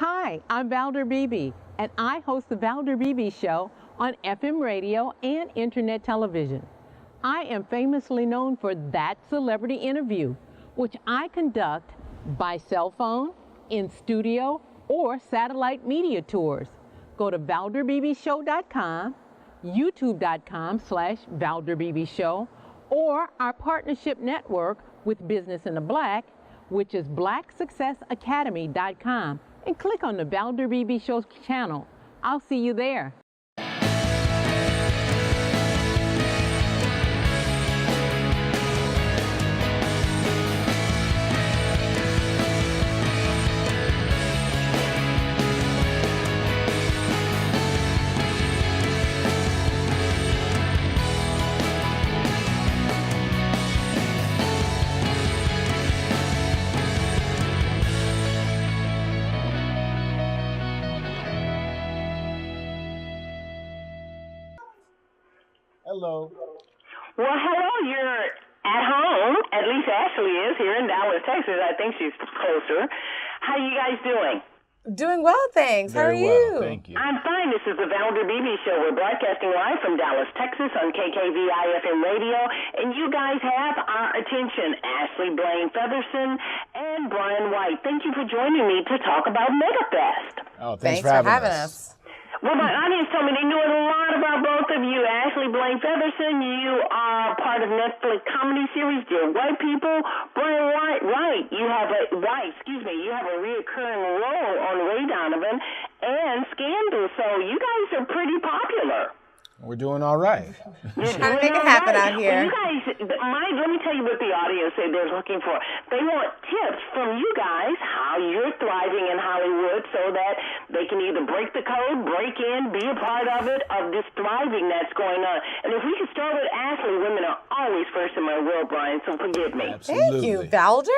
Hi, I'm Valder Beebe, and I host the Valder Beebe Show on FM radio and internet television. I am famously known for That Celebrity Interview, which I conduct by cell phone, in studio, or satellite media tours. Go to valderbebeshow.com, youtube.com/ValderBebeShow, or our partnership network with Business in the Black, which is blacksuccessacademy.com, and click on the Valder Beebe Show channel. I'll see you there. Hello. Well, hello. You're at home. At least Ashley is here in Dallas, Texas. I think she's closer. How you guys doing? Doing well, thanks. How are Very you? well, thank you. I'm fine. This is the Valder Beebe Show. We're broadcasting live from Dallas, Texas on KKVI-FM radio. And you guys have our attention. Ashley, Blaine Featherson, and Brian White. Thank you for joining me to talk about MegaFest. Oh, Thanks for having us. Well, my audience told me they knew a lot about both of you. Ashley, Blaine Featherson, you are part of Netflix comedy series Dear White People. Brian White, you have a reoccurring role on Ray Donovan and Scandal. So you guys are pretty popular. We're doing all right. Trying to make it happen out here. Well, you guys, let me tell you what the audience said they're looking for. They want tips from you guys how you're thriving in Hollywood so that they can either break the code, break in, be a part of it, of this thriving that's going on. And if we could start with Ashley, women are always first in my world, Brian, so forgive me. Absolutely. Thank you, Valder.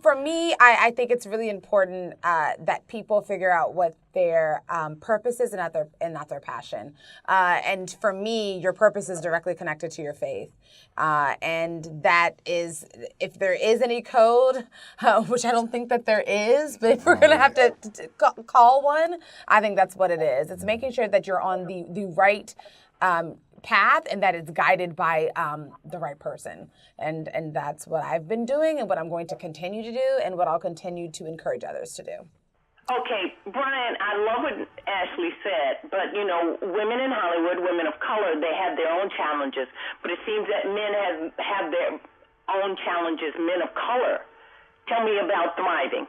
For me, I think it's really important that people figure out what their purpose is and not their passion. And for me, your purpose is directly connected to your faith. And that is, if there is any code, which I don't think that there is, but if we're going to have to call one, I think that's what it is. It's making sure that you're on the right path and that it's guided by the right person. And that's what I've been doing and what I'm going to continue to do and what I'll continue to encourage others to do. Okay, Brian, I love what Ashley said, but, women in Hollywood, women of color, they have their own challenges. But it seems that men have their own challenges, men of color. Tell me about thriving.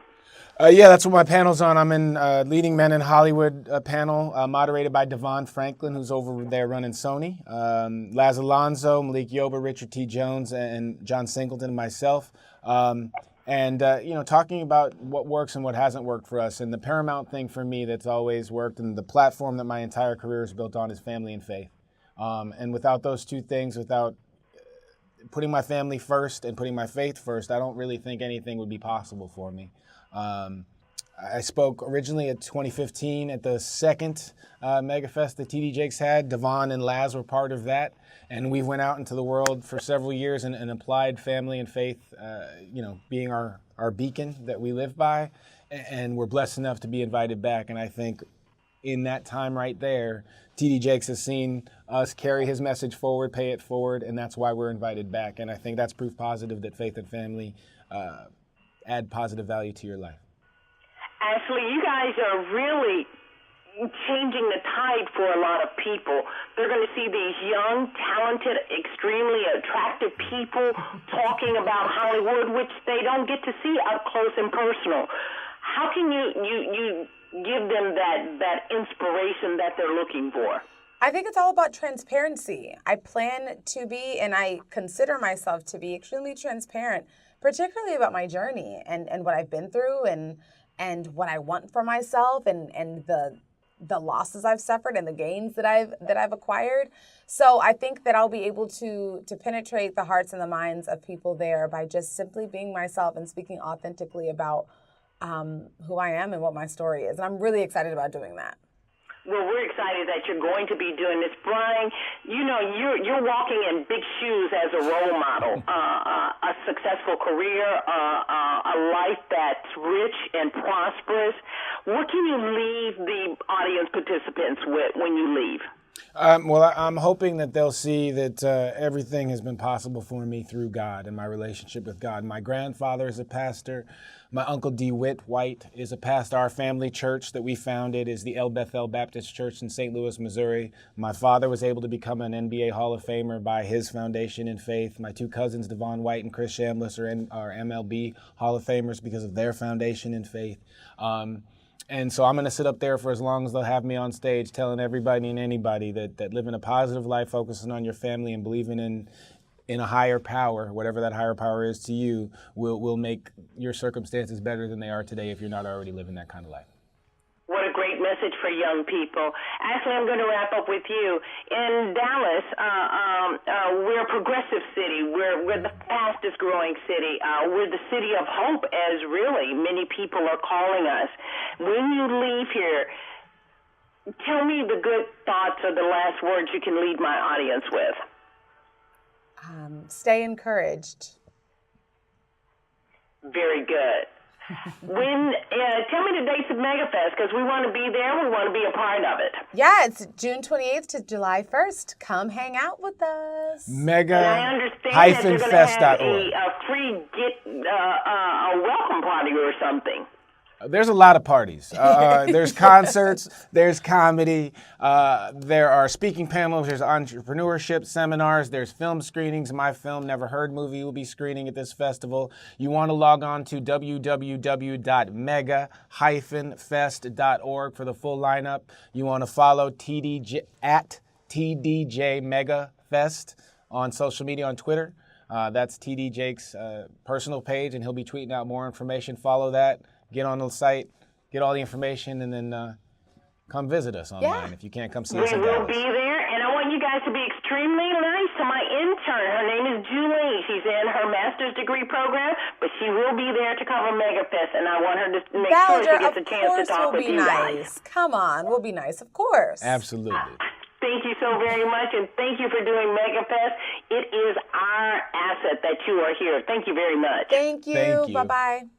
Yeah, that's what my panel's on. I'm in Leading Men in Hollywood panel, moderated by Devon Franklin, who's over there running Sony. Laz Alonso, Malik Yoba, Richard T. Jones, and John Singleton, and myself. Talking about what works and what hasn't worked for us. And the paramount thing for me that's always worked and the platform that my entire career is built on is family and faith. And without those two things, without putting my family first and putting my faith first, I don't really think anything would be possible for me. I spoke originally at 2015 at the second MegaFest that TD Jakes had. Devon and Laz were part of that. And we went out into the world for several years and applied family and faith, being our beacon that we live by. And we're blessed enough to be invited back. And I think in that time right there, TD Jakes has seen us carry his message forward, pay it forward, and that's why we're invited back. And I think that's proof positive that faith and family add positive value to your life. Ashley, you guys are really changing the tide for a lot of people. They're going to see these young, talented, extremely attractive people talking about Hollywood, which they don't get to see up close and personal. How can you give them that inspiration that they're looking for? I think it's all about transparency. I plan to be, and I consider myself to be extremely transparent, particularly about my journey and what I've been through and what I want for myself and the losses I've suffered and the gains that I've acquired. So I think that I'll be able to penetrate the hearts and the minds of people there by just simply being myself and speaking authentically about who I am and what my story is. And I'm really excited about doing that. Well, we're excited that you're going to be doing this, Brian. You know, you're walking in big shoes as a role model, a successful career, a life that's rich and prosperous. What can you leave the audience participants with when you leave? Well, I'm hoping that they'll see that everything has been possible for me through God and my relationship with God. My grandfather is a pastor. My uncle DeWitt White is a pastor. Our family church that we founded is the El Bethel Baptist Church in St. Louis, Missouri. My father was able to become an NBA Hall of Famer by his foundation in faith. My two cousins, Devon White and Chris Chambliss, are MLB Hall of Famers because of their foundation in faith. And so I'm going to sit up there for as long as they'll have me on stage telling everybody and anybody that living a positive life, focusing on your family and believing in a higher power, whatever that higher power is to you, will make your circumstances better than they are today if you're not already living that kind of life. What a great message for young people. Actually, I'm going to wrap up with you. In Dallas, we're a progressive city. We're the fastest growing city. We're the city of hope, as really many people are calling us. When you leave here, tell me the good thoughts or the last words you can leave my audience with. Stay encouraged. Very good. Tell me the dates of MegaFest, because we want to be there. We want to be a part of it. Yeah, it's June 28th to July 1st. Come hang out with us. Mega-fest.org. A free a welcome party or something. There's a lot of parties. There's concerts, there's comedy, there are speaking panels, there's entrepreneurship seminars, there's film screenings. My film, Never Heard movie, will be screening at this festival. You want to log on to www.mega-fest.org for the full lineup. You want to follow TDJ at TDJ Mega Fest on social media on Twitter. That's TD Jake's personal page, and he'll be tweeting out more information. Follow that. Get on the site, get all the information, and then come visit us online if you can't come see us in Dallas. We will be there, and I want you guys to be extremely nice to my intern. Her name is Julie. She's in her master's degree program, but she will be there to cover MegaFest, and I want her to make sure she gets a chance to talk with you guys. Come on, we'll be nice, of course. Absolutely. Thank you so very much, and thank you for doing MegaFest. It is our asset that you are here. Thank you very much. Thank you. Thank you. Bye-bye.